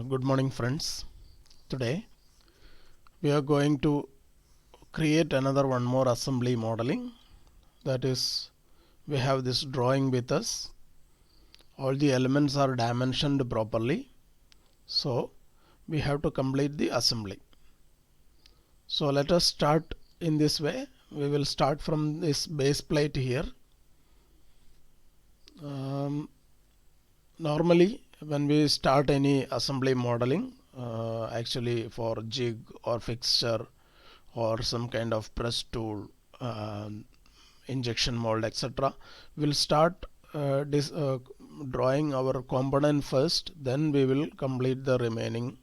Good morning, friends. Today we are going to create another one more assembly modeling. That is, we have this drawing with us. All the elements are dimensioned properly. So we have to complete the assembly. So let us start in this way. We will start from this base plate here. Normally when we start any assembly modeling, actually for jig or fixture or some kind of press tool, injection mold, etc., we'll start drawing our component first, then we will complete the remaining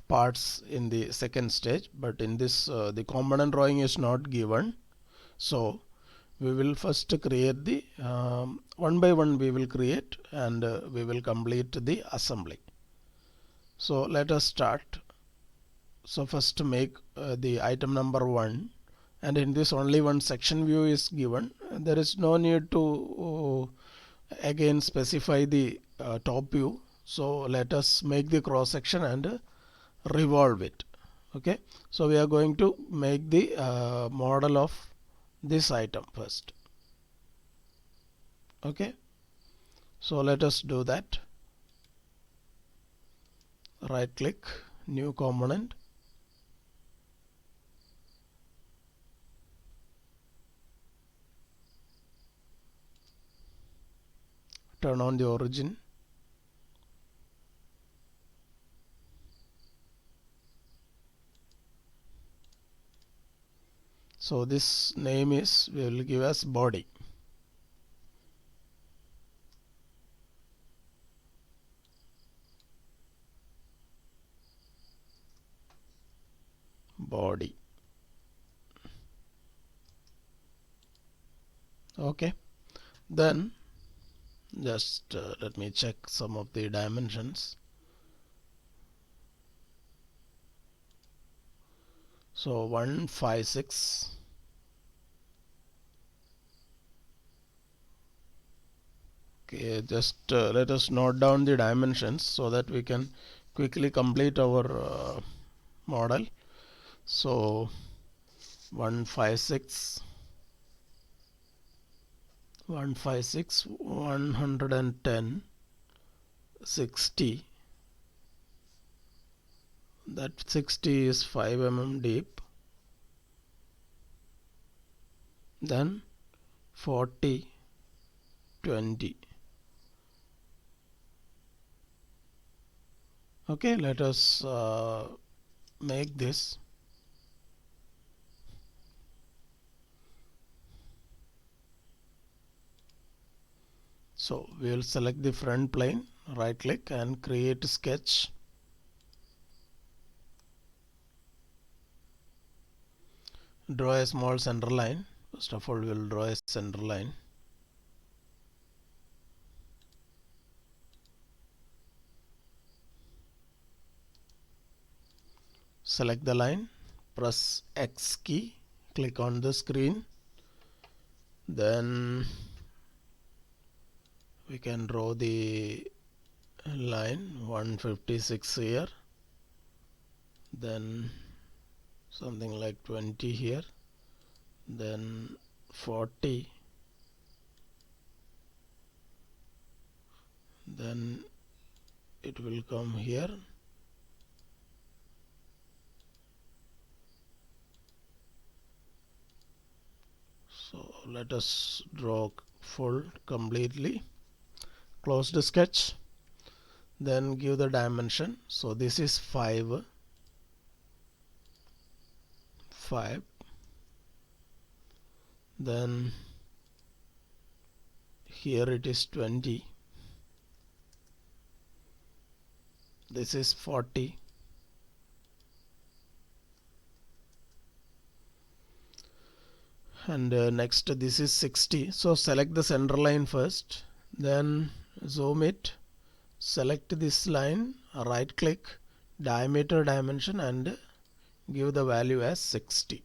parts in the second stage. But in this the component drawing is not given, so we will first create the one by one we will create, and we will complete the assembly. So let us start. So first make the item number 1, and in this only one section view is given. There is no need to again specify the top view. So let us make the cross section and revolve it. Okay, so we are going to make the model of this item first. Okay, so let us do that. Right click, new component, turn on the origin, so this name is, we will give as body. Body. Okay, then just let me check some of the dimensions. So 156, okay, just let us note down the dimensions so that we can quickly complete our model. So 156, 110, 60, that 60 is 5 mm deep, then 40, 20. Okay, let us make this. So we will select the front plane, right click and create sketch. Draw a small center line. First of all, we will draw a center line. Select the line, press X key, click on the screen, then we can draw the line 156 here, then something like 20 here, then 40, then it will come here, so let us draw full completely. Close the sketch, then give the dimension. So this is 5, then here it is 20, this is 40, and next this is 60. So select the center line first, then zoom it, select this line, right click, diameter dimension, and give the value as 60.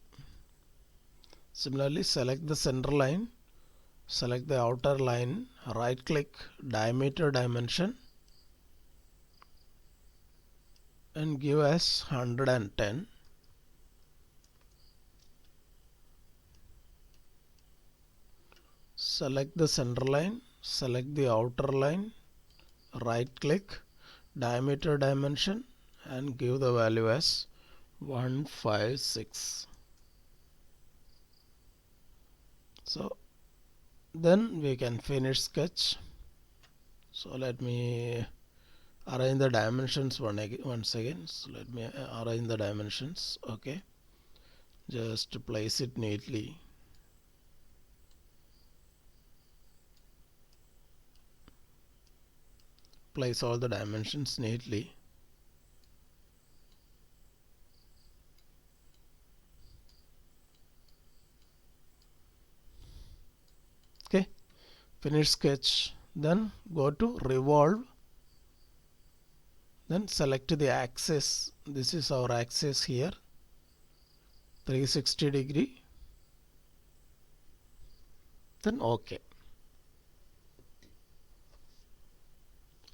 Similarly, select the center line, select the outer line, right click, diameter dimension, and give as 110. Select the center line, select the outer line, right click, diameter dimension, and give the value as 156. So then we can finish sketch. So let me arrange the dimensions once again. So let me arrange the dimensions. Okay, just place it neatly. Place all the dimensions neatly. Okay, finish sketch. Then go to revolve. Then select the axis. This is our axis here, 360 degree. Then OK.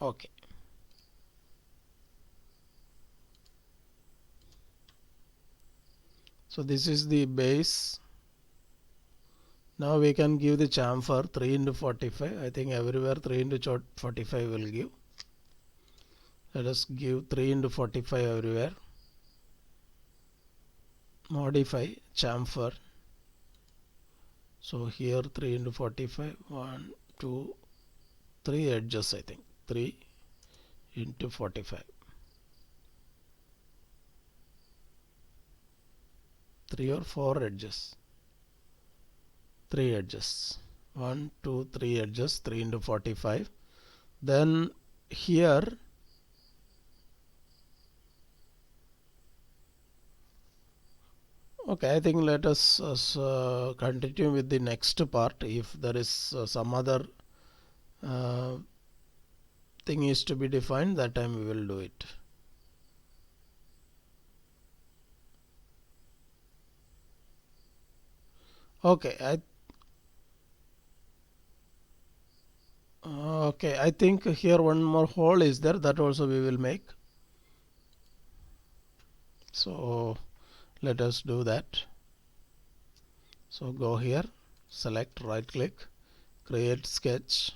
OK. So this is the base. Now we can give the chamfer 3 into 45. I think everywhere 3 into 45 will give. Let us give 3 into 45 everywhere. Modify chamfer. So here 3 into 45. 1, 2, 3 edges, I think. 3 into 45. 3 or 4 edges. 3 edges. 1, 2, 3 edges. 3 into 45. Then here okay, I think let us continue with the next part. If there is some other thing is to be defined, that time we will do it. Okay, I think here one more hole is there, that also we will make. So let us do that. So go here, select, right click, create sketch,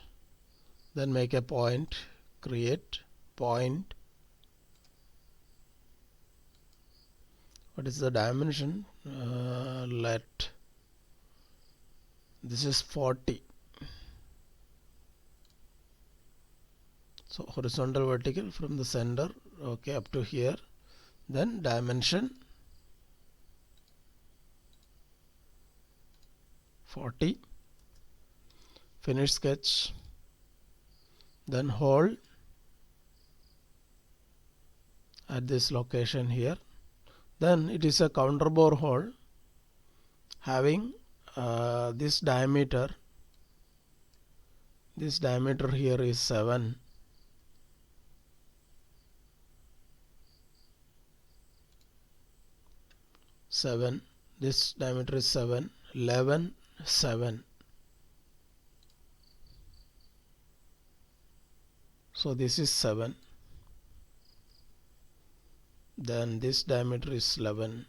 then make a point, create point. What is the dimension? Let this is 40. So horizontal vertical from the center, okay, up to here. Then dimension 40. Finish sketch. Then hold at this location here. Then it is a counter bore hole having this diameter. This diameter here is 7. This diameter is 7. 11, 7. So this is 7. Then this diameter is 11.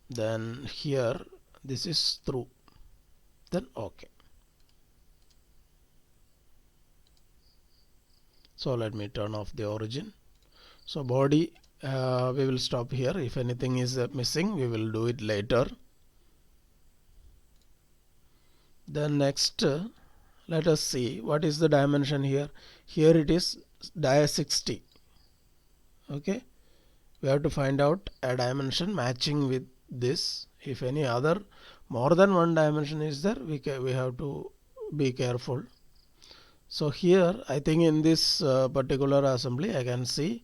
Then here this is through. Then OK. So let me turn off the origin. So body we will stop here. If anything is missing, we will do it later. Then next let us see what is the dimension here. Here it is dia 60. Okay, we have to find out a dimension matching with this. If any other more than one dimension is there, we have to be careful. So here I think in this particular assembly I can see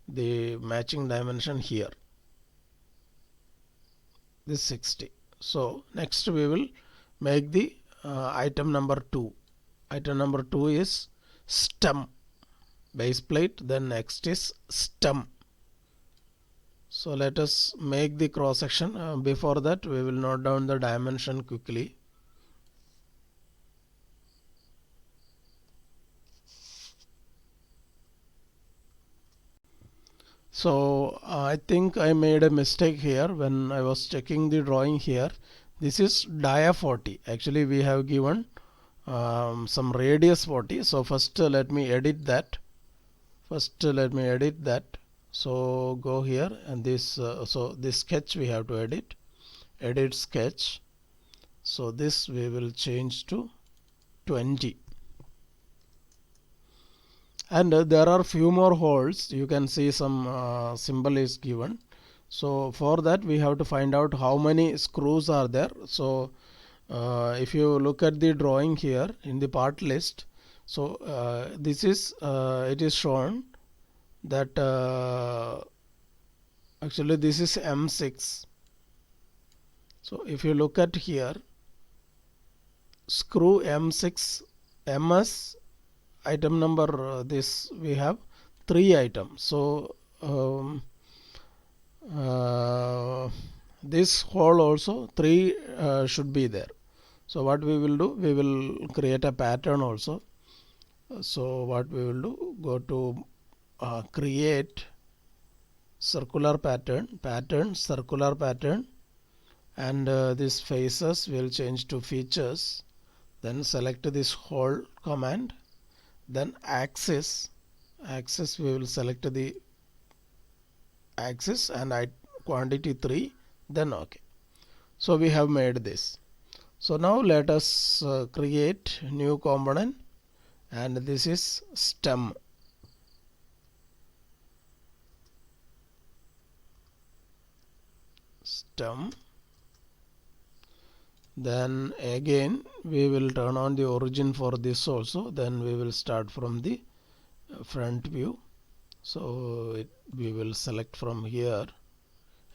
the matching dimension here, this 60. So next we will make the item number 2. Item number 2 is stem, base plate. Then next is stem. So let us make the cross section. Before that we will note down the dimension quickly. So I think I made a mistake here when I was checking the drawing here. This is dia 40. Actually we have given some radius 40. So first let me edit that. So go here and this so this sketch we have to edit sketch. So this we will change to 20. And there are few more holes. You can see some symbol is given. So for that we have to find out how many screws are there. So if you look at the drawing here in the part list, so this is it is shown that actually this is M6. So if you look at here, screw M6 MS item number this we have 3 items. So this hole also 3 should be there. So what we will do, we will create a pattern also. So what we will do, go to create circular pattern circular pattern, and this faces will change to features. Then select this whole command, then axis we will select the axis and quantity 3, then OK. So we have made this. So now let us create new component, and this is stem. Then again we will turn on the origin for this also. Then we will start from the front view. So we will select from here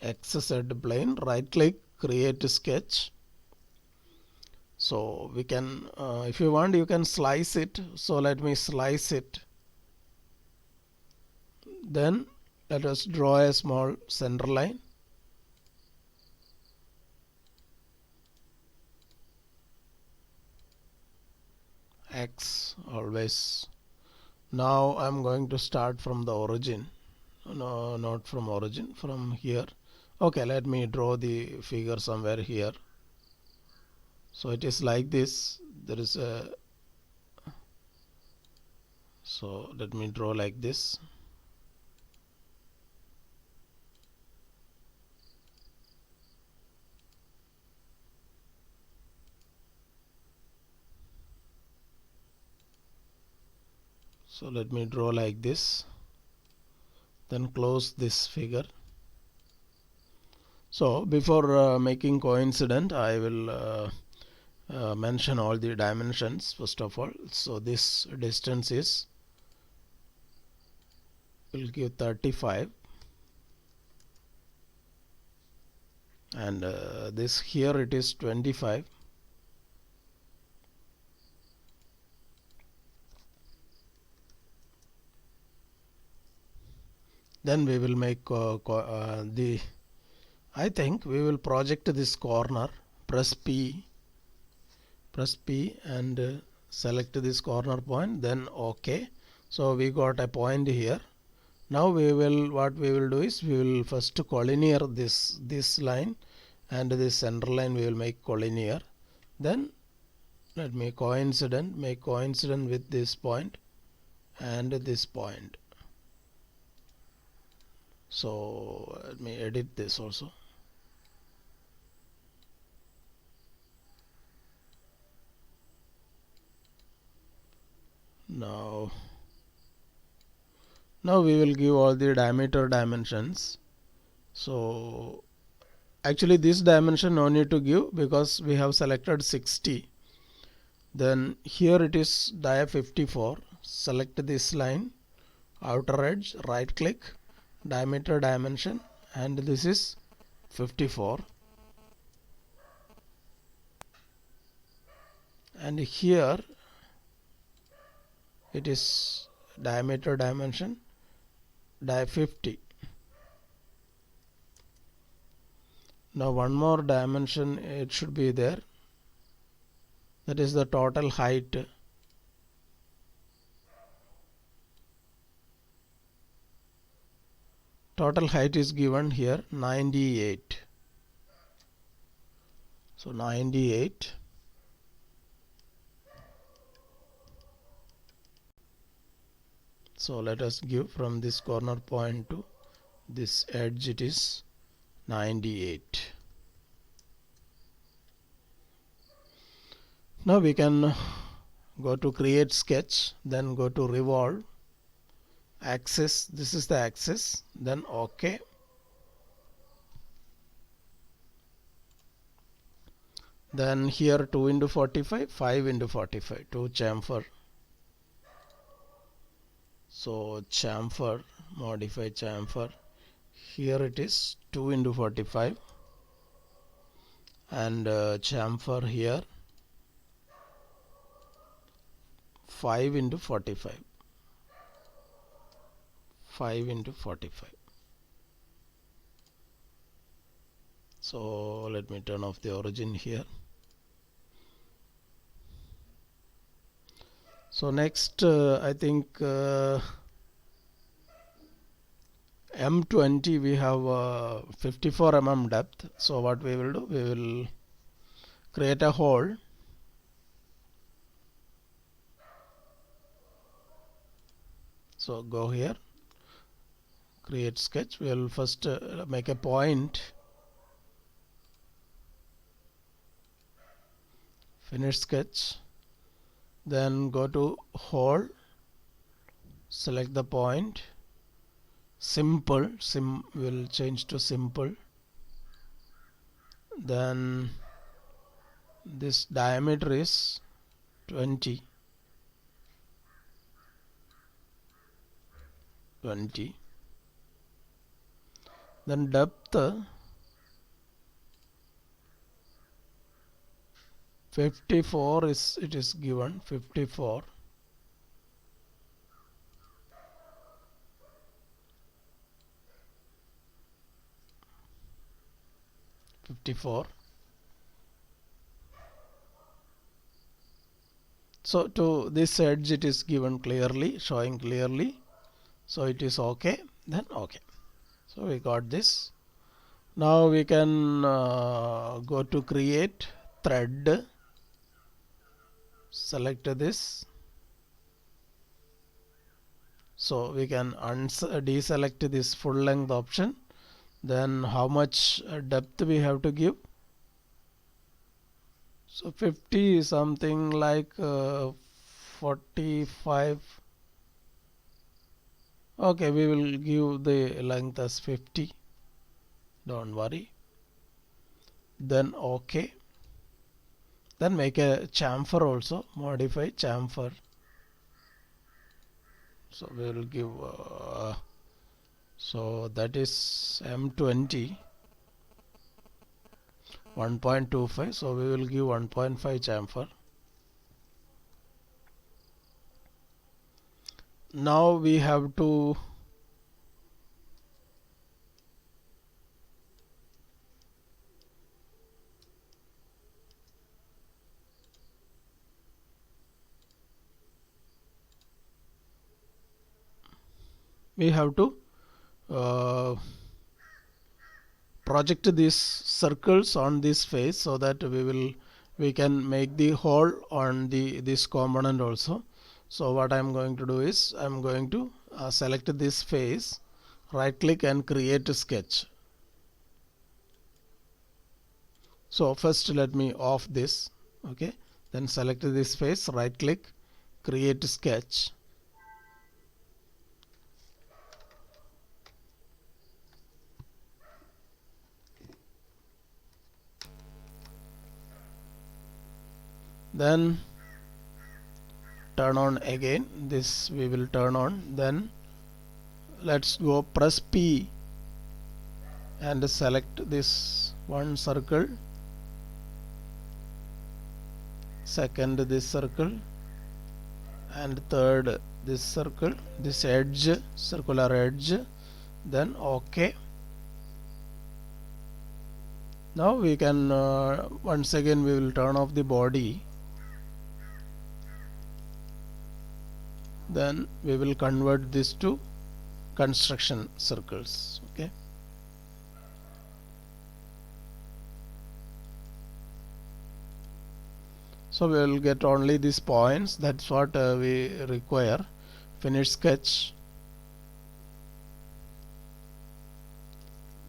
XZ plane, right click, create sketch. So we can if you want you can slice it. So let me slice it. Then let us draw a small center line. X always. Now I'm going to start from the origin. No, not from origin, from here. Okay, let me draw the figure somewhere here. So it is like this. There is a, so let me draw like this. So let me draw like this, then close this figure. So before making coincident, I will mention all the dimensions first of all. So this distance is, will give 35, and this here it is 25. Then we will make the, I think we will project this corner, press P and select this corner point, then OK. So we got a point here. Now we will, what we will do is we will first collinear this line, and this center line we will make collinear. Then let me make coincident with this point and this point. So let me edit this also. Now we will give all the diameter dimensions. So actually this dimension no need to give because we have selected 60. Then here it is dia 54. Select this line, outer edge, right click, diameter dimension, and this is 54. And here it is diameter dimension, dia 50. Now one more dimension it should be there, that is the total height. Total height is given here 98. So 98. So let us give from this corner point to this edge, it is 98. Now we can go to create sketch, then go to revolve, axis, this is the axis, then OK. Then here 2 into 45, 5 into 45 to chamfer. So chamfer, modify chamfer. Here it is 2 into 45 and chamfer here 5 into 45. 5 into 45. So let me turn off the origin here. So next I think M20 we have 54 mm depth. So what we will do, we will create a hole. So go here, create sketch. We will first make a point, finish sketch, then go to hole, select the point, simple, will change to simple, then this diameter is 20, then depth 54 is, it is given 54. So to this edge it is given clearly, showing clearly. So it is OK, then OK. So we got this. Now we can go to create thread, select this. So we can deselect this full length option. Then how much depth we have to give? So 50 is something like 45. Okay, we will give the length as 50. Don't worry. Then OK. Then make a chamfer also. Modify chamfer. So we will give. So that is M20. 1.25. So we will give 1.5 chamfer. Now we have to project these circles on this face so that we can make the hole on this component also. So what I am going to do is I am going to select this face, right click and create a sketch. So first let me off this, okay, then select this face, right click, create sketch. Then turn on again, this we will turn on. Then let's go press P and select this one circle, second this circle, and third this circle, this edge, circular edge, then OK. Now we can once again we will turn off the body. Then we will convert this to construction circles. Okay. So we will get only these points. That's what we require. Finish sketch.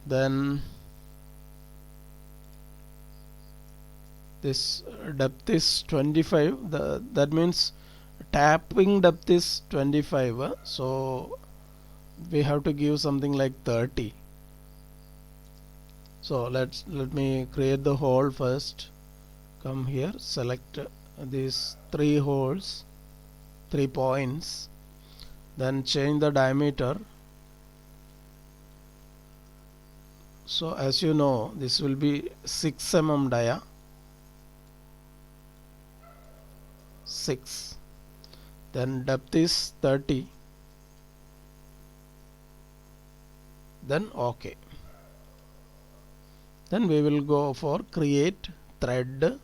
Then this depth is 25. That means tapping depth is 25. So we have to give something like 30. So let me create the hole first. Come here, select these 3 holes, 3 points, then change the diameter. So as you know, this will be 6 mm dia, 6. Then depth is 30. Then OK. Then we will go for create thread.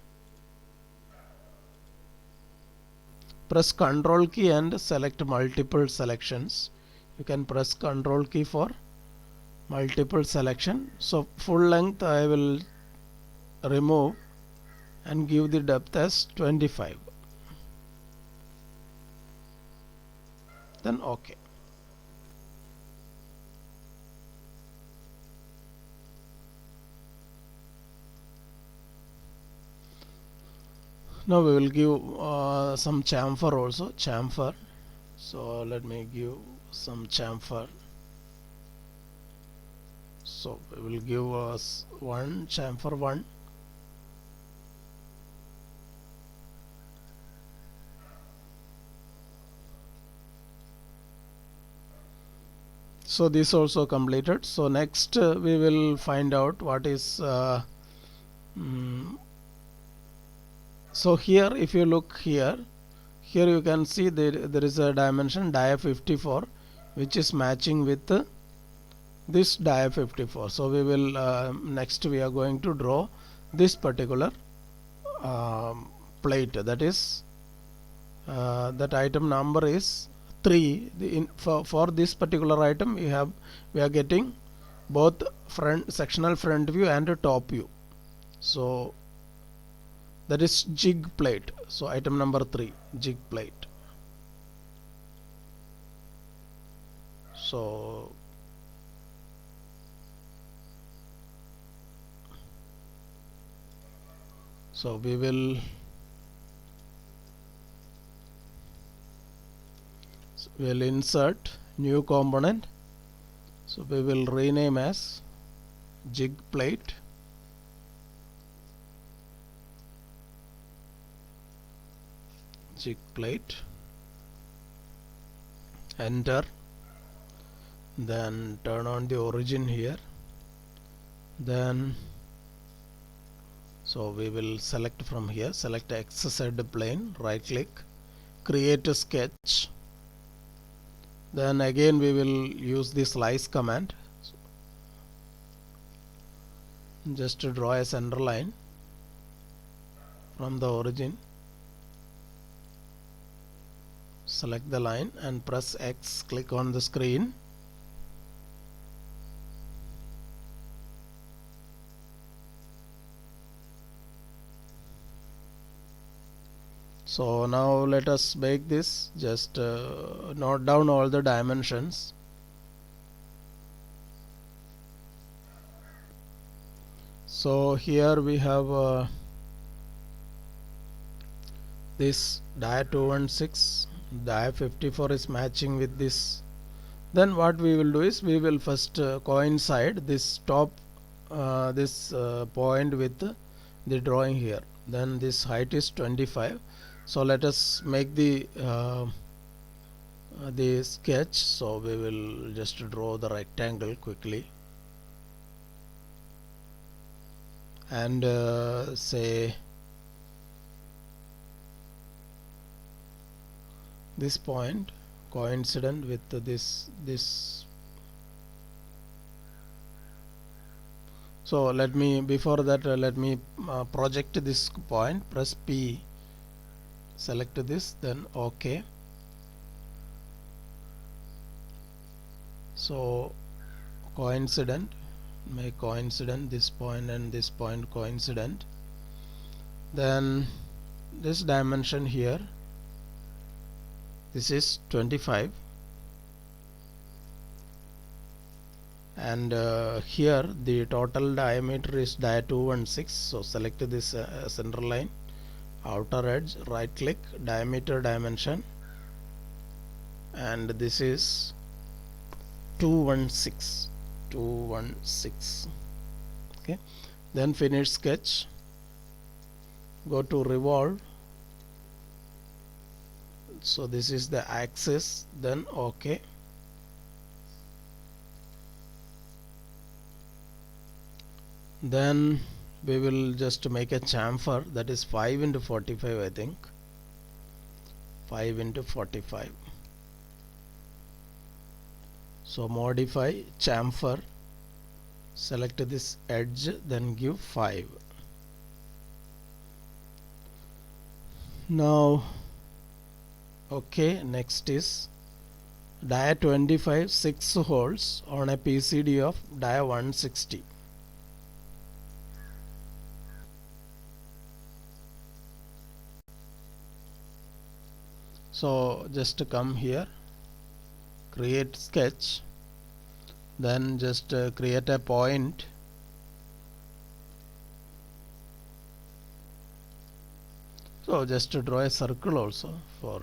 Press Ctrl key and select multiple selections. You can press Ctrl key for multiple selection. So full length I will remove and give the depth as 25. Then OK. Now we will give some chamfer also, chamfer. So let me give some chamfer. So we will give us one chamfer 1. So this also completed. So next we will find out what is so here if you look here you can see there is a dimension dia 54 which is matching with this dia 54. So we will next we are going to draw this particular plate, that is that item number is 3. For this particular item we are getting both sectional front view and top view. So that is jig plate. So item number 3, jig plate. So we will insert new component. So we will rename as jig plate. Jig plate. Enter. Then turn on the origin here. Then so we will select from here, select XZ plane, right click, create a sketch. Then again we will use the slice command just to draw a center line from the origin. Select the line and press X, click on the screen. So now let us make this, just note down all the dimensions. So here we have this dia 216, dia 54 is matching with this. Then what we will do is we will first coincide this top this point with the drawing here. Then this height is 25. So let us make the sketch. So we will just draw the rectangle quickly and say this point coincident with this. So let me, before that let me project this point, press P, select this, then OK. So coincident, make coincident this point and this point coincident. Then this dimension here, this is 25, and here the total diameter is dia 216. So select this center line, outer edge, right click, diameter dimension, and this is 216. Okay, then finish sketch, go to revolve. So this is the axis, then OK. Then we will just make a chamfer, that is 5 into 45, I think 5 into 45. So modify chamfer, select this edge, then give 5. Now OK, next is dia 25 6 holes on a PCD of dia 160. So just come here, create sketch, then just create a point, so just to draw a circle also for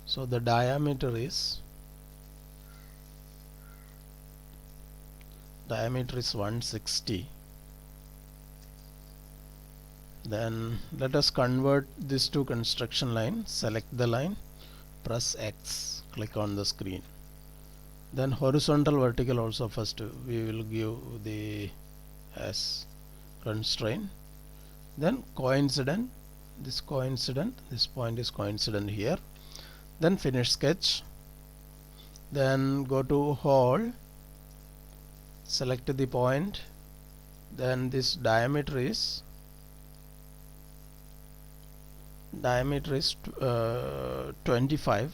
so the diameter is 160. Then let us convert this to construction line. Select the line, press X, click on the screen. Then horizontal vertical also first we will give the as constraint. Then coincident, this point is coincident here. Then finish sketch. Then go to hole, select the point. Then this diameter is 25.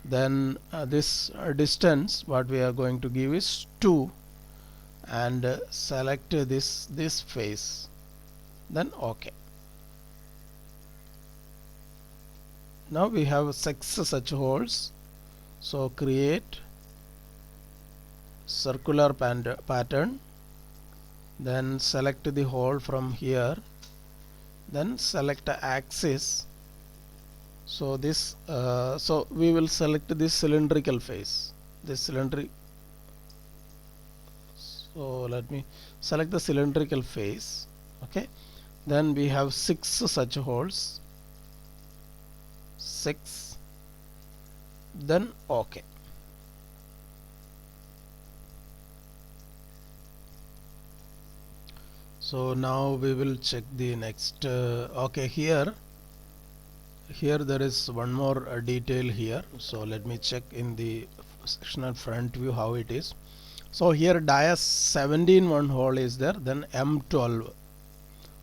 Then this distance what we are going to give is 2, and select this face, then OK. Now we have 6 such holes. So create circular pattern, then select the hole from here, then select axis. So this so we will select this cylindrical face, so let me select the cylindrical face. Okay, then we have 6 such holes, 6, then OK. So now we will check the next OK, here there is one more detail here. So let me check in the sectional front view how it is. So here dia 17 one hole is there, then M12.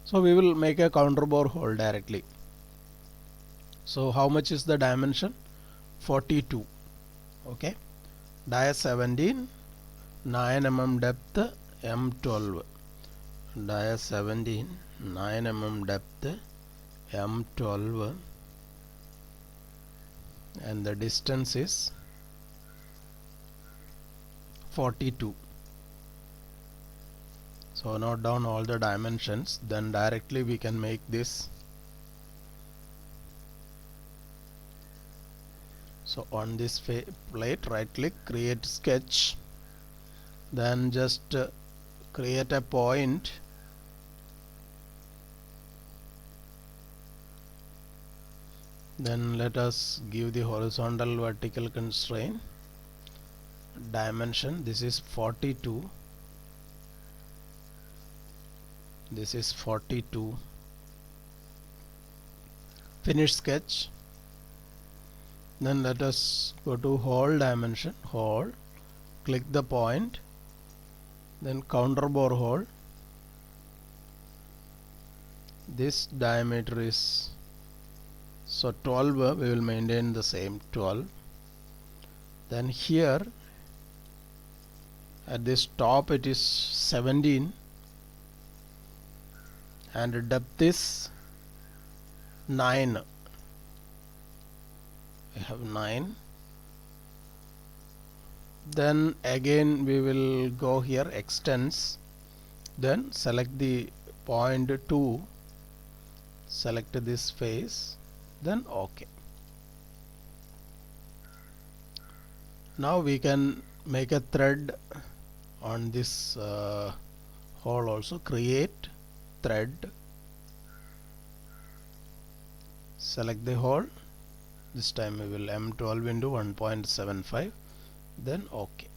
So we will make a counter bore hole directly. So how much is the dimension? 42. Okay, dia 17, 9 mm depth, M12. Dia 17, 9 mm depth, M12, and the distance is 42. So note down all the dimensions, then directly we can make this. So on this plate, right click, create sketch, then just create a point, then let us give the horizontal vertical constraint, dimension, this is 42, this is 42. Finish sketch. Then let us go to hole dimension, hole, click the point, then counter bore hole, this diameter is, so 12, we will maintain the same 12. Then here at this top it is 17 and depth is 9. We have 9. Then again we will go here, extends, then select the point 2, select this face, then OK. Now we can make a thread on this hole also. Create thread, select the hole, this time we will M12 into 1.75, then OK.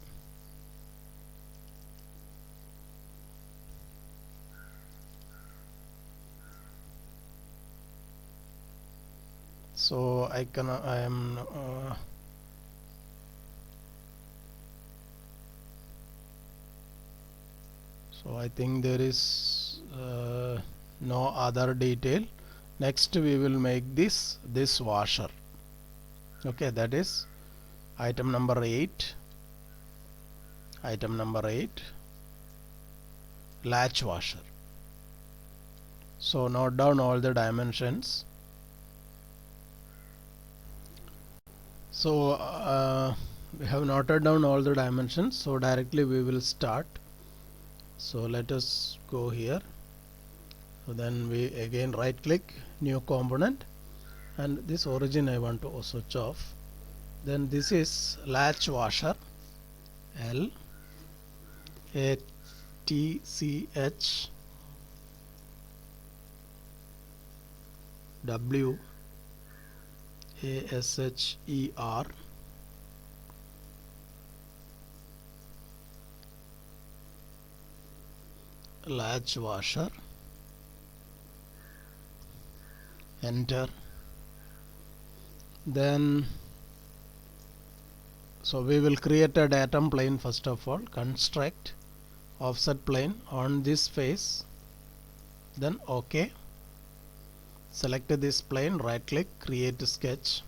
So I think there is no other detail. Next we will make this washer. Okay, that is item number 8. Item number 8, latch washer. So note down all the dimensions. So we have noted down all the dimensions, so directly we will start. So let us go here. So then we again right click, new component, and this origin I want to switch off. Then this is latch washer, L A T C H W A S H E R, latch washer, enter. Then so we will create a datum plane. First of all, construct offset plane on this face, then OK. Select this plane, right click, create sketch.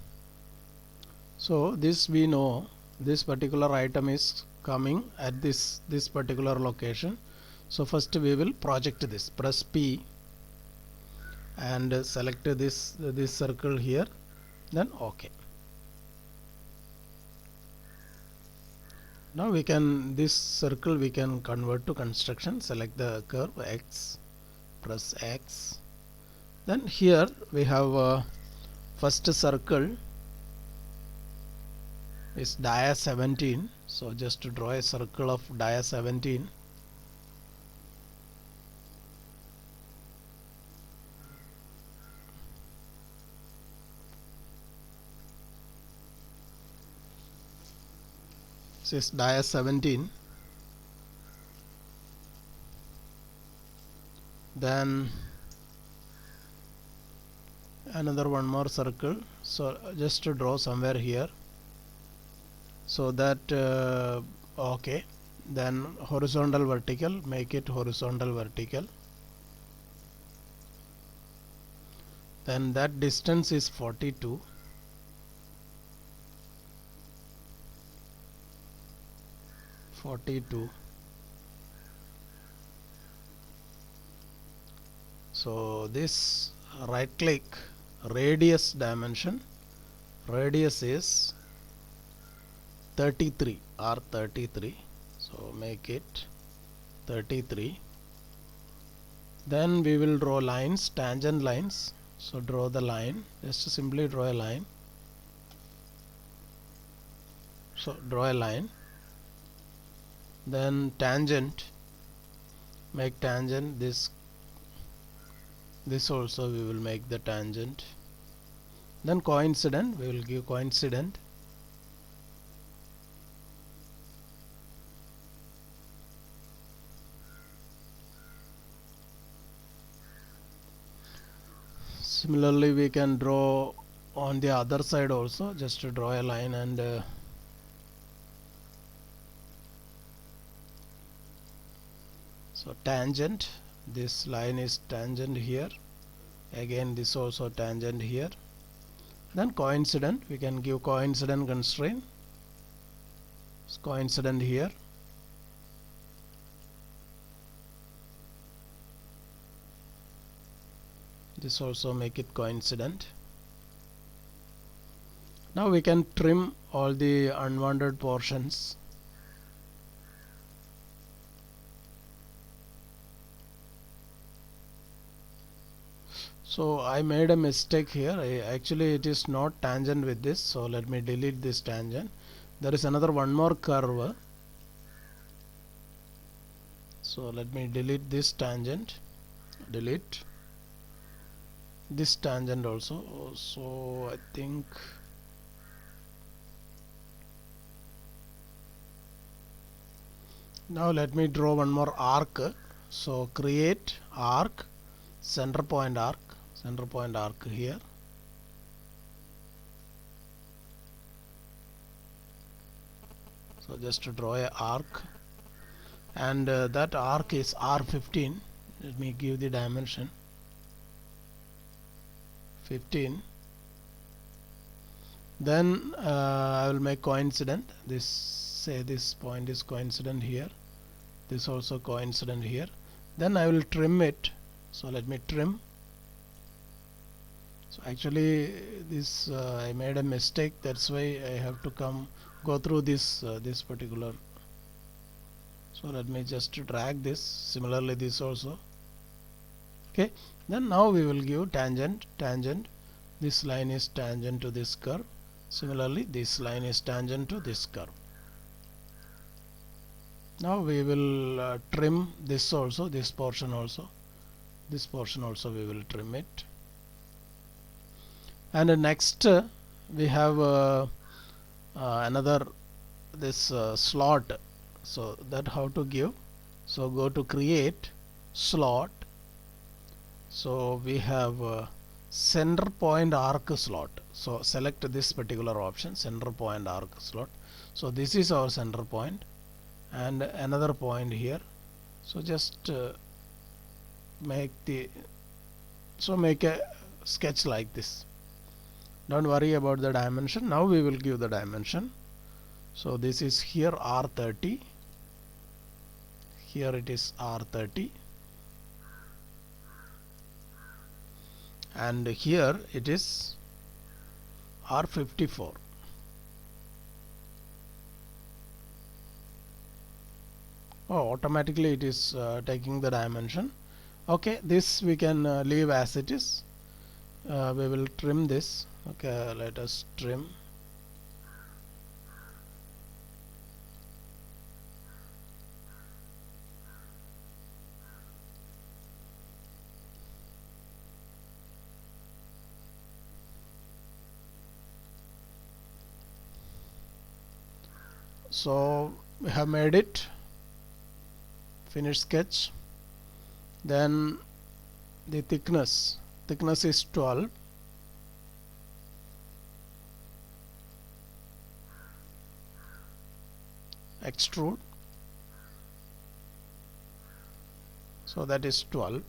So this we know this particular item is coming at this particular location. So first we will project this, press P and select this circle here, then OK. Now we can, this circle we can convert to construction. Select the curve X, press X. Then here we have first circle is dia 17. So just to draw a circle of dia 17. This is dia 17. Then another one more circle. So just to draw somewhere here, so that OK. Then horizontal vertical, make it horizontal vertical. Then that distance is 42. So this right click, radius dimension, radius is 33 or 33. So make it 33. Then we will draw lines, tangent lines. So draw the line, just to simply draw a line. So draw a line. Then tangent, make tangent this also we will make the tangent. Then coincident, we will give coincident. Similarly we can draw on the other side also, just to draw a line and so tangent, this line is tangent here, Again this also tangent here. Then coincident, we can give coincident constraint. It's coincident here. This also make it coincident. Now we can trim all the unwanted portions. So I made a mistake here. Actually it is not tangent with this, so let me delete this tangent. There is another one more curve, so let me delete this tangent, delete this tangent also. So I think now let me draw one more arc. So create arc, center point arc here. So just to draw a arc, and that arc is R15. Let me give the dimension 15. Then I will make coincident. This, say this point is coincident here, this also coincident here. Then I will trim it. So let me trim. So actually this I made a mistake, that's why I have to go through this this particular. So let me just drag this. Similarly this also. Okay, then now we will give tangent. This line is tangent to this curve. Similarly this line is tangent to this curve. Now we will trim this also, this portion also we will trim it. And next we have another this slot. So that how to give. So go to create slot. So we have center point arc slot. So select this particular option, center point arc slot. So this is our center point and another point here. So just make a sketch like this. Don't worry about the dimension. Now we will give the dimension. So this is here R30. Here it is R30. And here it is R54. Oh, automatically it is taking the dimension. Okay, this we can leave as it is. We will trim this. Okay, let us trim. So we have made it. Finish sketch. Then the thickness is 12. Extrude. So that is 12.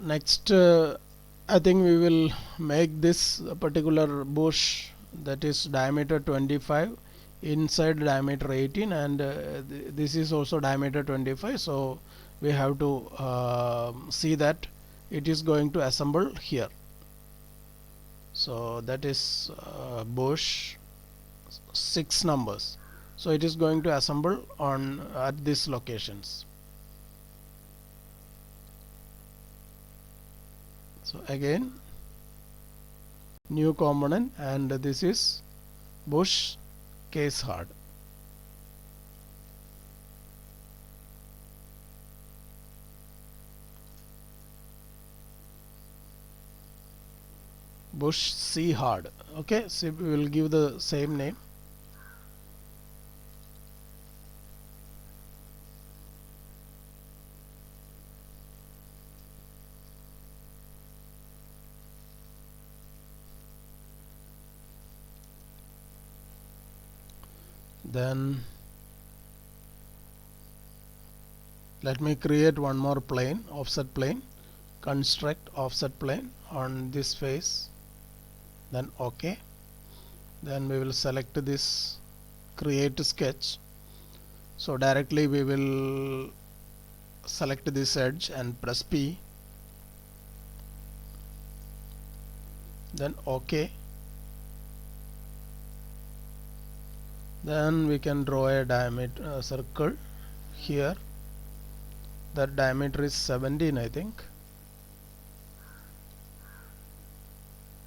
Next I think we will make this particular bush, that is diameter 25, inside diameter 18, and this is also diameter 25. So we have to see that it is going to assemble here. So that is bush 6 numbers. So it is going to assemble on at these locations. So again new component, and this is bush case hard. Bush C hard. Okay, so we will give the same name. Then Let me create one more plane, offset plane. Construct offset plane on this face, then OK. Then we will select this create sketch. So directly we will select this edge and press P, then OK. Then we can draw a diameter circle here. That diameter is 17, I think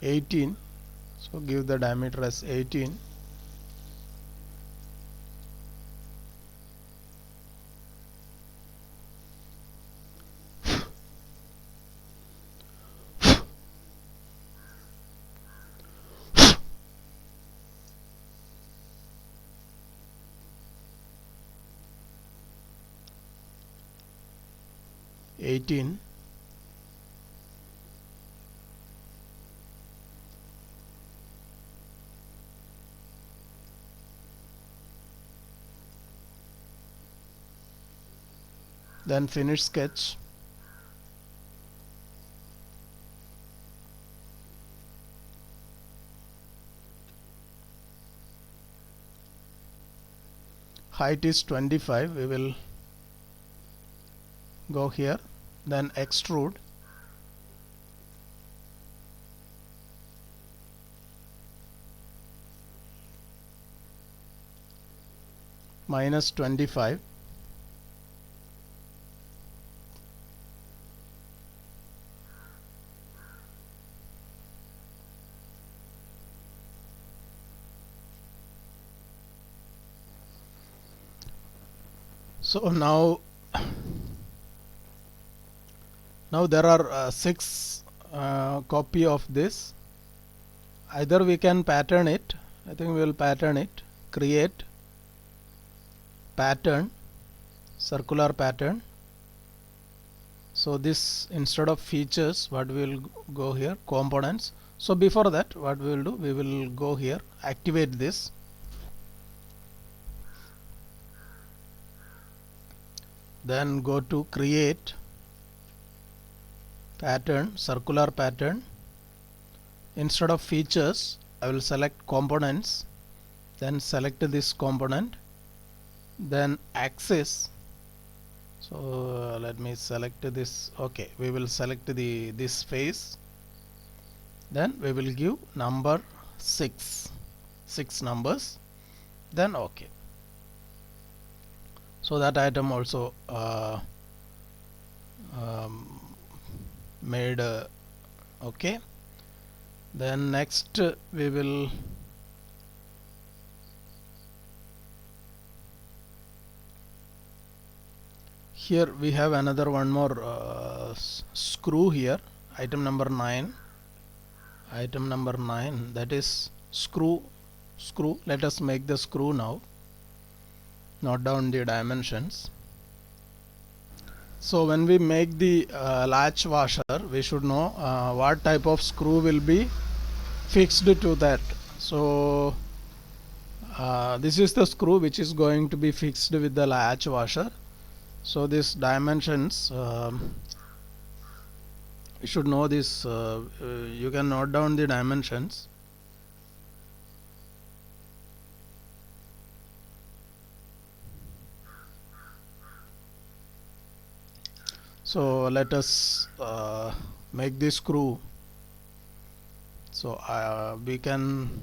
18, so give the diameter as 18. Then finish sketch. Height is 25. We will go here, then extrude. Minus 25. So now there are 6 copy of this. Either we can pattern it. I think we will pattern it. Create pattern, circular pattern. So this, instead of features, what we will go here, components. So before that, what we will do, we will go here, activate this. Then go to create pattern, circular pattern. Instead of features, I will select components, then select this component, then axis. So let me select this. Okay, we will select this face. Then we will give number 6 numbers, then OK. So that item also made OK. Then next we will here we have another one more screw here, item number 9, that is screw. Let us make the screw now. Note down the dimensions. So when we make the latch washer, we should know what type of screw will be fixed to that. So this is the screw which is going to be fixed with the latch washer. So these dimensions, you should know this. You can note down the dimensions. So let us make this screw. So we can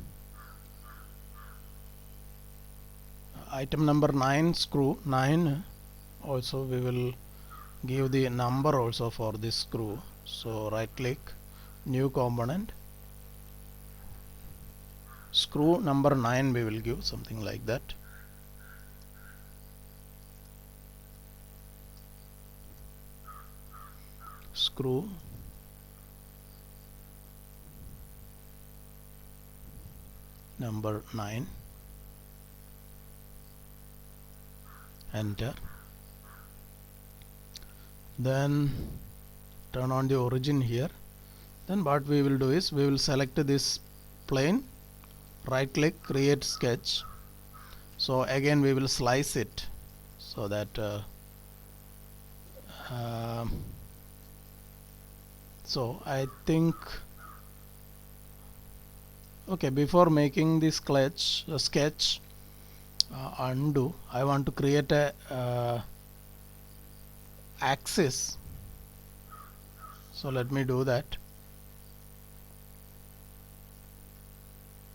item number 9, screw 9. Also we will give the number also for this screw. So right click, new component, screw number 9 we will give, something like that. Screw number 9, enter. Then turn on the origin here. Then what we will do is we will select this plane, right click, create sketch. So again we will slice it so that so I think, okay, before making this sketch, undo, I want to create a axis. So let me do that.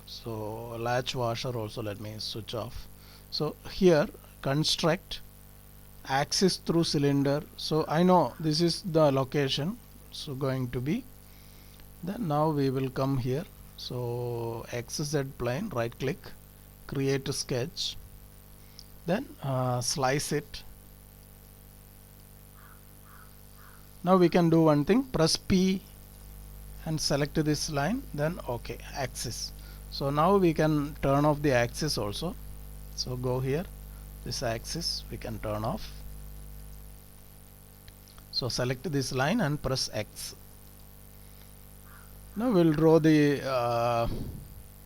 So latch washer also let me switch off. So here construct axis through cylinder. So I know this is the location, so going to be, then now we will come here. So XZ plane, right click, create a sketch, then slice it. Now we can do one thing, press P and select this line, then OK, axis. So now we can turn off the axis also. So go here, this axis we can turn off. So select this line and press X. Now we'll draw the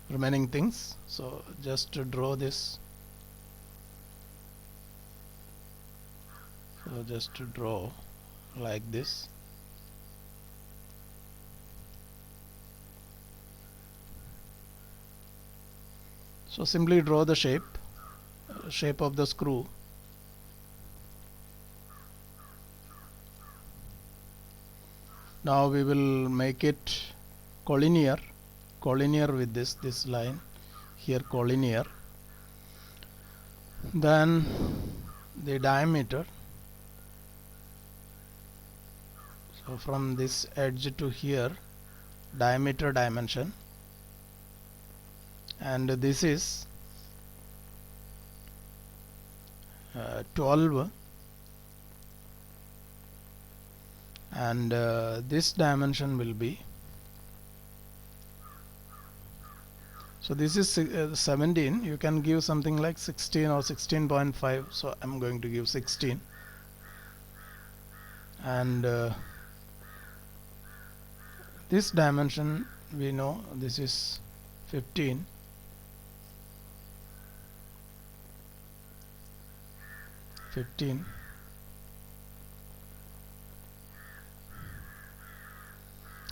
remaining things. So just to draw this, so just to draw like this. So simply draw the shape of the screw. Now we will make it collinear with this line here, collinear. Then the diameter, so from this edge to here, diameter dimension, and this is 12, and this dimension will be, so this is 17. You can give something like 16 or 16.5. so I'm going to give 16, and this dimension we know this is 15.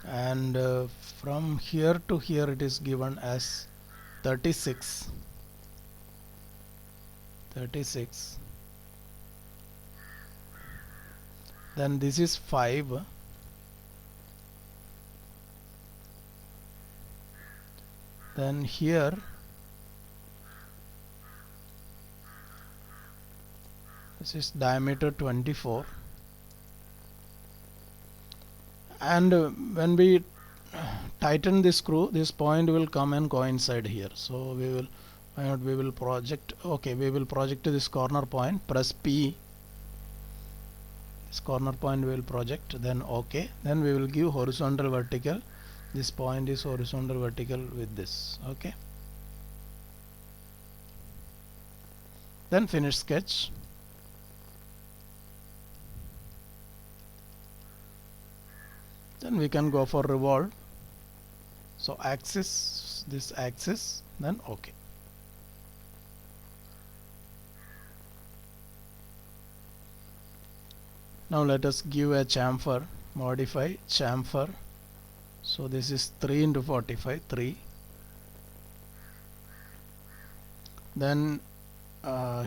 And from here to here it is given as 36. Then this is 5. Then here this is diameter 24, and when we tighten the screw, this point will come and coincide here. So we will project, okay, we will project this corner point, press P, this corner point we will project, then OK, then we will give horizontal vertical. This point is horizontal vertical with this. OK, then finish sketch. Then we can go for revolve. So axis, this axis, then OK. Now let us give a chamfer, modify chamfer. So this is 3 into 45, 3. Then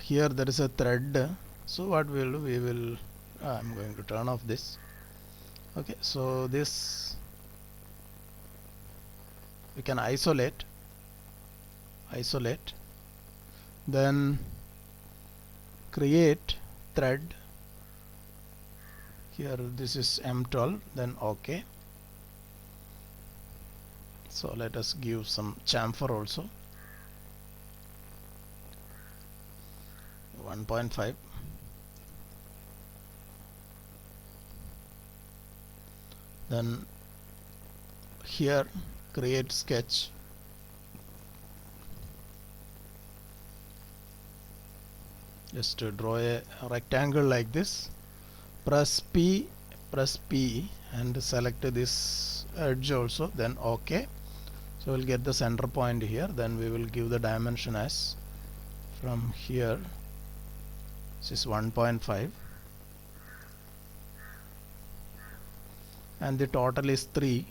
here there is a thread. So what we will do, we will, I'm going to turn off this. Okay, so this we can isolate, then create thread. Here this is M12, then OK. So let us give some chamfer also, 1.5. Then here create sketch, just to draw a rectangle like this, press P and select this edge also, then OK. So we'll get the center point here. Then we will give the dimension as from here, this is 1.5, and the total is 3.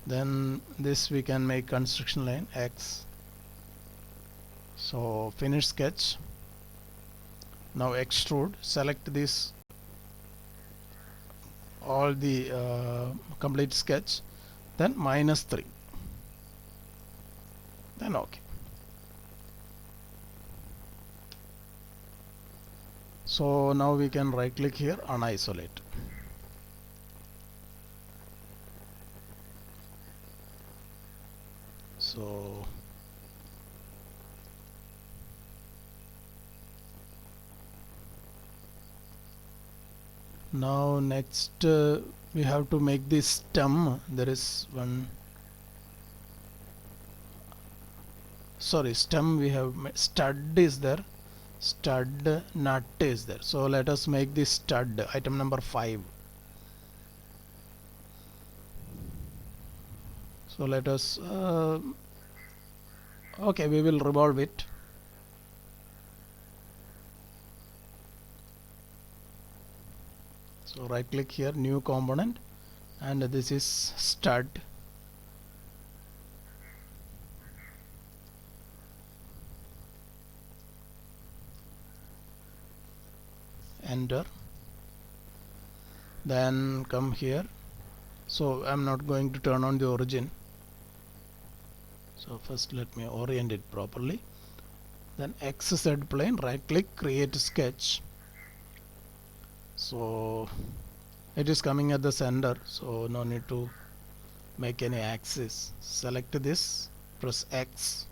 Then this we can make construction line X. So finish sketch. Now extrude, select this all the complete sketch, then -3, then OK. So now we can right click here, unisolate. So now next we have to make this stem. There is one, sorry, stem we have, stud is there, stud nut is there. So let us make this stud, item number 5. So let us okay, we will revolve it. So right click here, new component, and this is stud. Enter. Then come here. So I'm not going to turn on the origin. So first let me orient it properly. Then XZ plane, right click, create sketch. So it is coming at the center, so no need to make any axis. Select this, press X,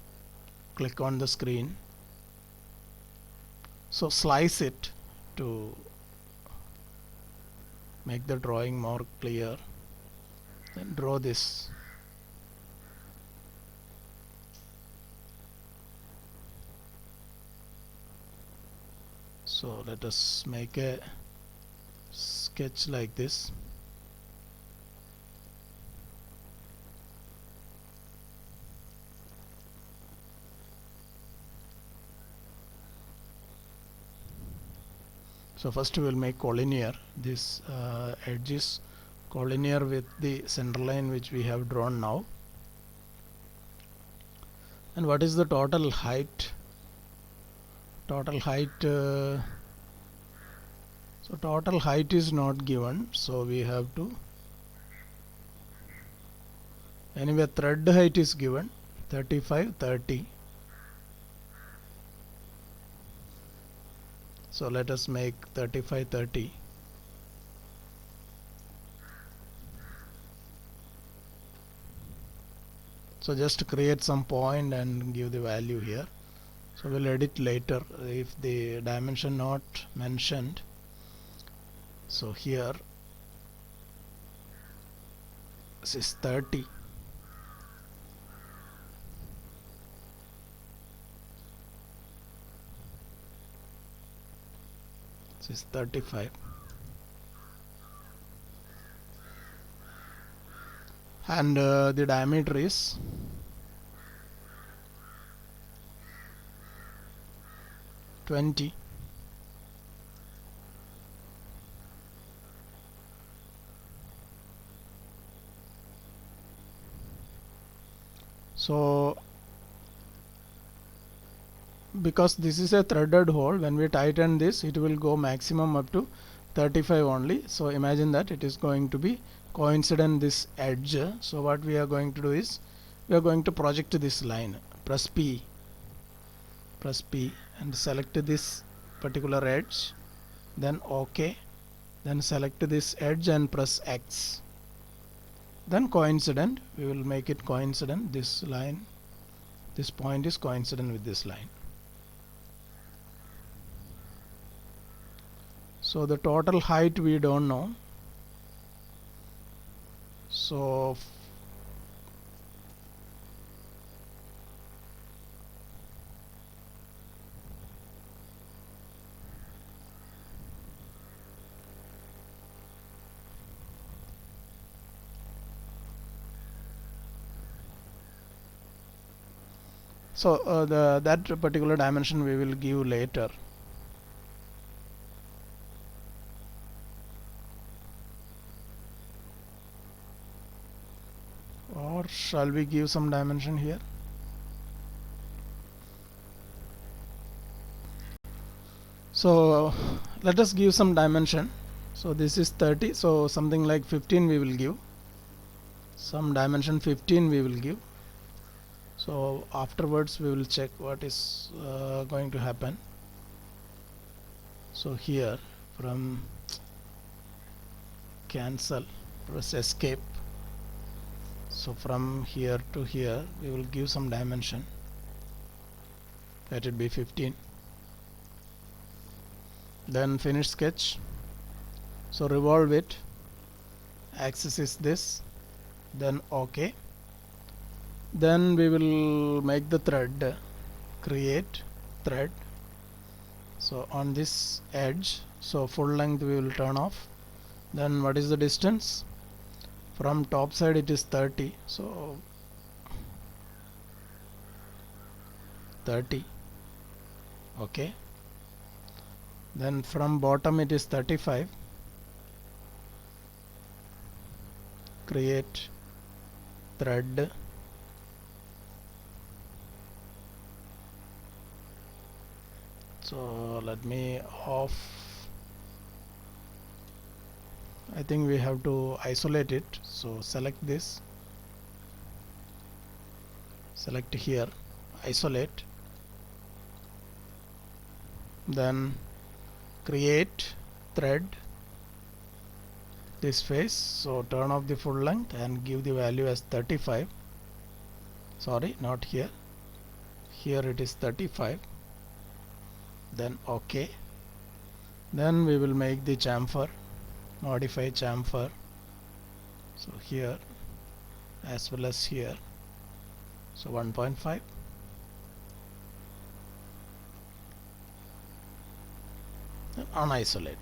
click on the screen. So slice it to make the drawing more clear. Then draw this. So let us make a sketch like this. So first we will make collinear. This edge is collinear with the center line which we have drawn now. And what is the total height? Total height, so total height is not given, so we have to, anyway thread height is given 35 30. So let us make 35 30. So just create some point and give the value here. So we'll edit later if the dimension not mentioned. So here this is 30. This is 35. And the diameter is 20. So because this is a threaded hole, when we tighten this it will go maximum up to 35 only. So imagine that it is going to be coincident this edge. So what we are going to do is we are going to project this line. Press P and select this particular edge, then OK, then select this edge and press X, then coincident, we will make it coincident. This line, this point is coincident with this line. So the total height we don't know, so So that particular dimension we will give later. Or shall we give some dimension here? So let us give some dimension. So this is 30, so something like 15 we will give, some dimension 15 we will give. So afterwards we will check what is going to happen. So here from cancel, press escape. So from here to here we will give some dimension, let it be 15. Then finish sketch. So revolve it, axis is this, then OK. Then we will make the thread, create thread. So on this edge, so full length we will turn off. Then what is the distance? From top side it is 30, so 30. Okay. Then from bottom it is 35. Create thread. So let me off. I think we have to isolate it. So select this. Select here. Isolate. Then create thread. This face. So turn off the full length and give the value as 35. Sorry, not here. Here it is 35. Then OK. Then we will make the chamfer, modify chamfer. So here as well as here. So 1.5. Then unisolate.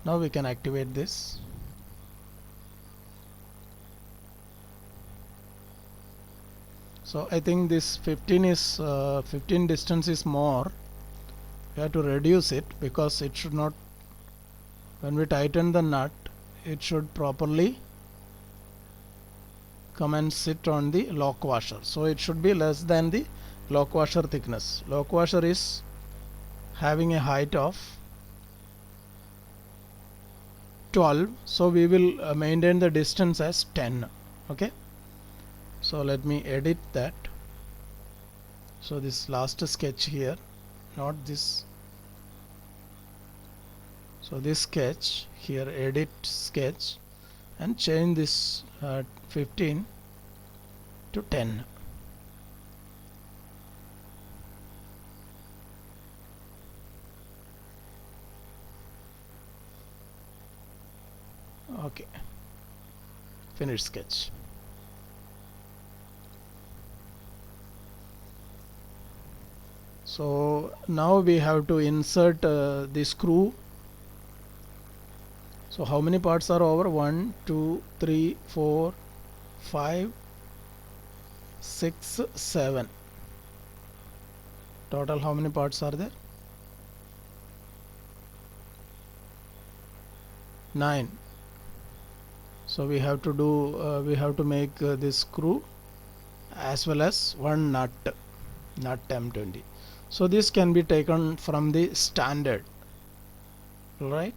Now we can activate this. So I think this 15 is 15 distance is more. We have to reduce it because it should not, when we tighten the nut, it should properly come and sit on the lock washer. So it should be less than the lock washer thickness. Lock washer is having a height of 12, so we will maintain the distance as 10. Okay, so let me edit that. So this last sketch here, not this. So this sketch here, edit sketch, and change this 15 to 10. Okay, finish sketch. So now we have to insert the screw. So how many parts are over? 1, 2, 3, 4, 5, 6, 7. Total how many parts are there? 9. So we have to do we have to make this screw as well as one nut M20. So this can be taken from the standard. Right.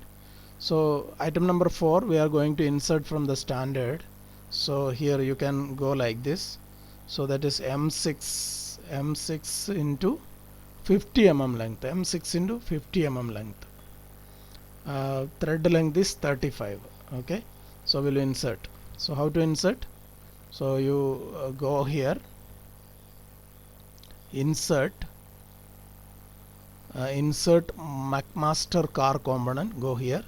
So item number 4 we are going to insert from the standard. So here you can go like this. So that is M6 into 50 mm length, M6 into 50 mm length. Thread length is 35. Okay, so we'll insert. So how to insert? So you go here, insert McMaster car component, go here.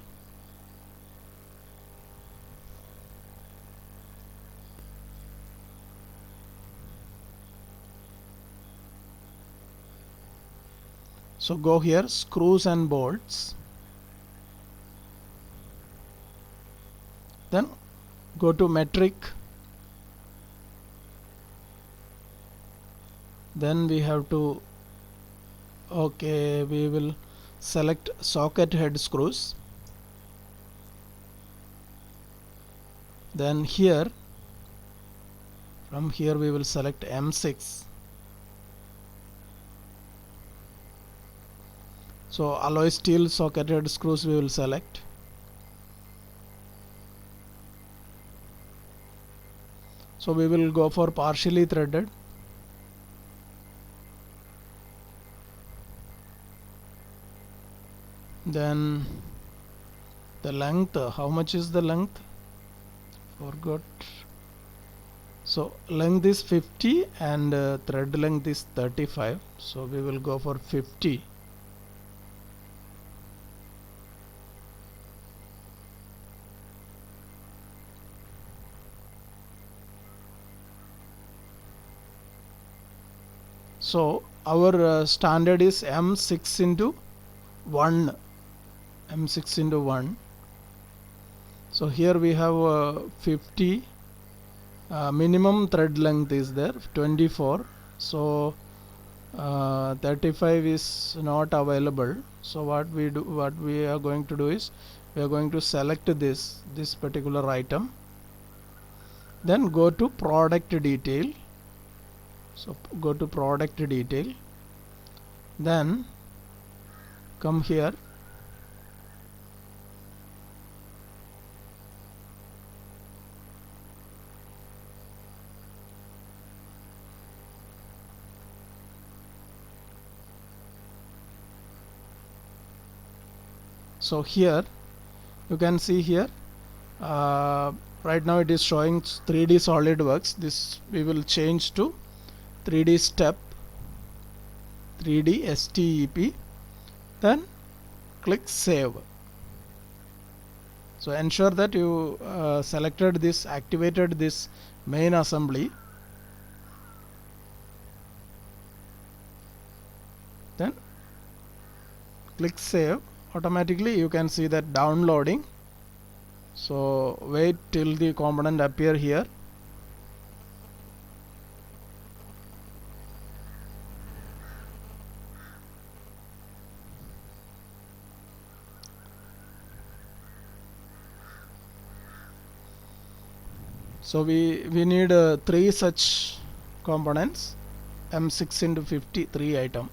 So go here, screws and bolts, then go to metric, then we have to, okay, we will select socket head screws, then here, from here we will select M6. So alloy steel socketed screws we will select. So we will go for partially threaded. Then the length, how much is the length? Forgot. So length is 50 and thread length is 35. So we will go for 50. So our standard is M6 into 1. M6 into 1. So here we have 50. Minimum thread length is there 24. So 35 is not available. So what we are going to do is we are going to select this particular item, then go to product detail. So go to product detail, then come here, so here you can see here right now it is showing 3D SolidWorks. This we will change to 3D step, 3D STEP, then click save. So ensure that you selected this, activated this main assembly, then click save. Automatically you can see that downloading. So wait till the component appear here. So we need 3 such components, M6 into 50, 3 item.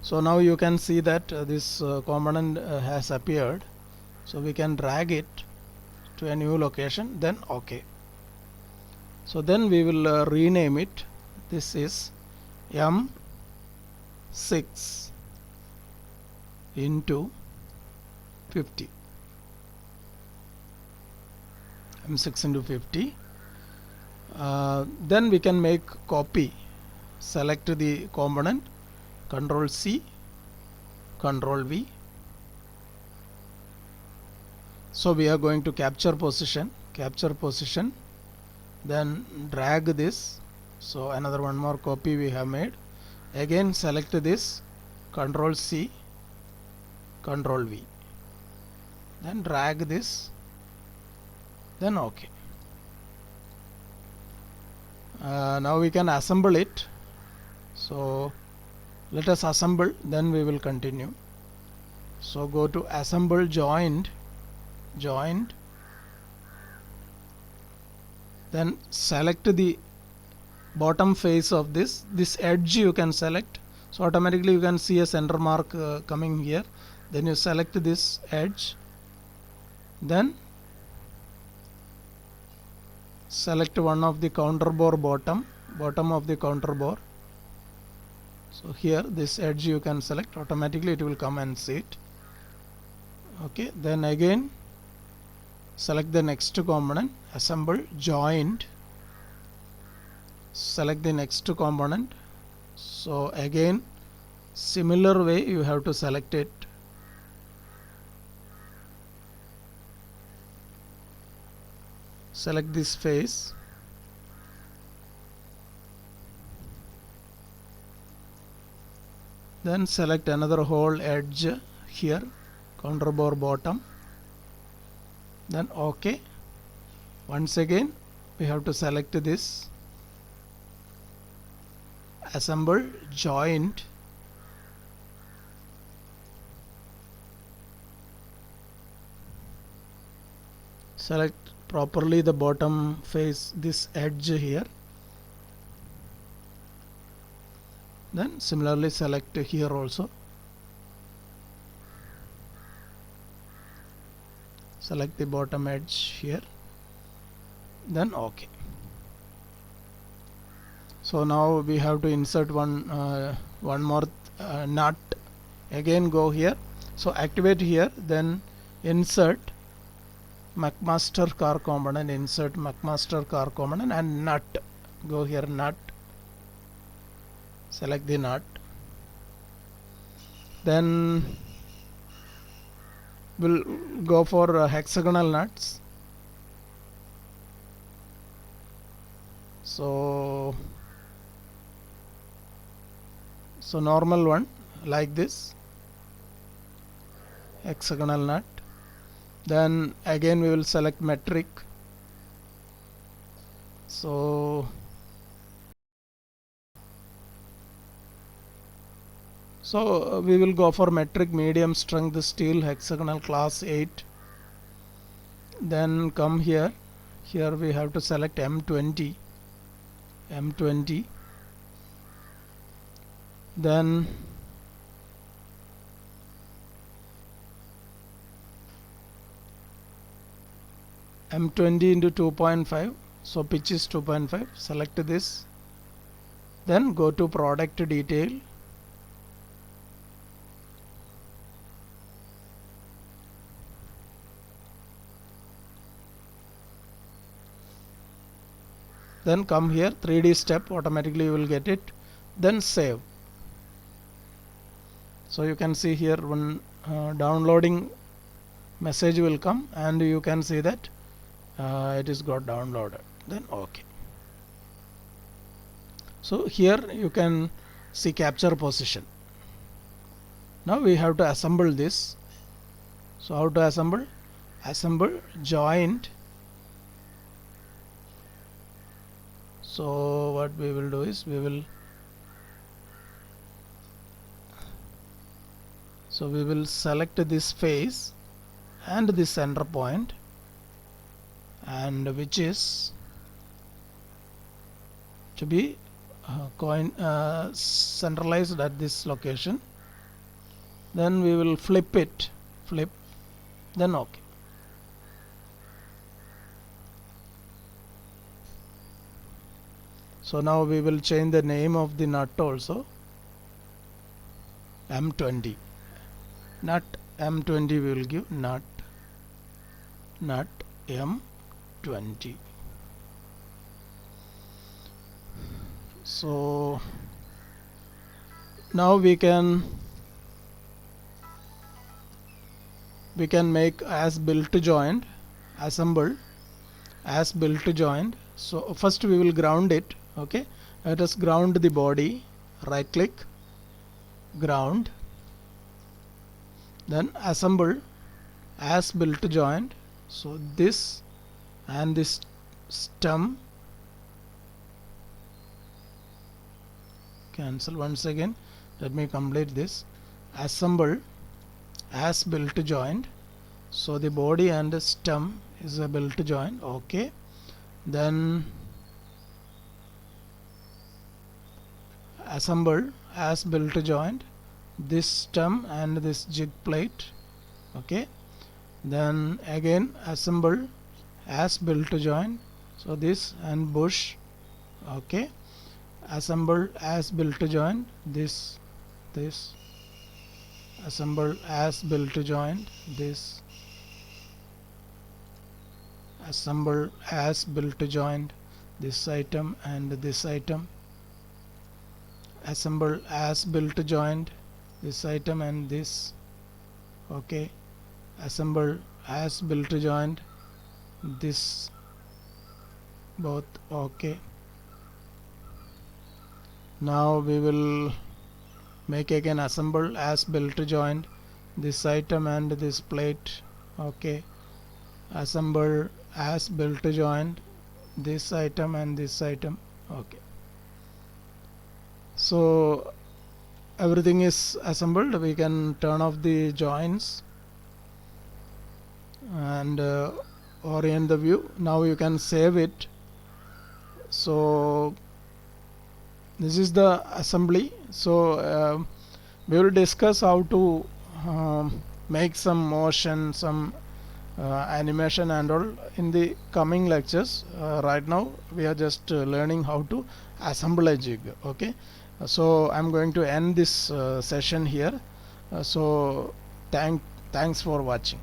So now you can see that this component has appeared. So we can drag it to a new location, then OK. So then we will rename it. This is M6 into 50. M6 into 50. Then we can make copy. Select the component, Control C, Control V. So we are going to capture position, then drag this. So another one more copy we have made. Again select this, Control C, Control V. Then drag this, then OK. Now we can assemble it. So let us assemble, then we will continue. So go to assemble, joined, then select the bottom face of this edge you can select. So automatically you can see a center mark coming here. Then you select this edge, then select one of the counter bore bottom of the counter bore. So here this edge you can select, automatically it will come and sit. Okay, then again select the next component, assemble, joined, select the next component. So again similar way you have to select it. Select this face, Then select another whole edge here, counter bore bottom, then OK. Once again we have to select this, assemble, joint, select properly the bottom face, this edge here, then similarly select here also, select the bottom edge here, then OK. So now we have to insert one more nut. Again go here, so activate here, then insert McMaster car component, insert McMaster car component and nut. Go here, nut, select the nut, then we'll go for hexagonal nuts. So normal one like this, hexagonal nut. Then again we will select metric. So we will go for metric medium strength steel hexagonal class 8. Then come here we have to select M20, then M20 into 2.5, so pitch is 2.5, select this, then go to product detail, then come here 3D step, automatically you will get it, then save. So you can see here one downloading message will come and you can see that it is got downloaded, then OK. So here you can see capture position. Now we have to assemble this. So how to assemble? Assemble, joint. So what we will do is we will select this face and the center point, and which is to be centralized at this location. Then we will flip, then OK. So now we will change the name of the nut also, M20, nut M20 we will give, nut M20. So now we can make as built joint, assemble as built joint. So first we will ground it. Okay, let us ground the body, right click, ground, then assemble as built joint. So this and this stem, cancel once again, let me complete this, assemble as built joint. So the body and the stem is a built joint. OK, then assemble as built joint this stem and this jig plate. OK, then again assemble as built joint, so this and bush. OK, assemble as built joint this, assemble as built joint this, assemble as built joint this item and this item, assemble as built joint this item and this. OK, assemble as built joint this both. OK, now we will make again assemble as belt joint this item and this plate. Okay, assemble as belt joint this item and this item. Okay, so everything is assembled. We can turn off the joints and orient the view. Now you can save it. So this is the assembly. So we will discuss how to make some motion, some animation and all in the coming lectures. Right now we are just learning how to assemble a jig. Okay, so I'm going to end this session here. So thanks for watching.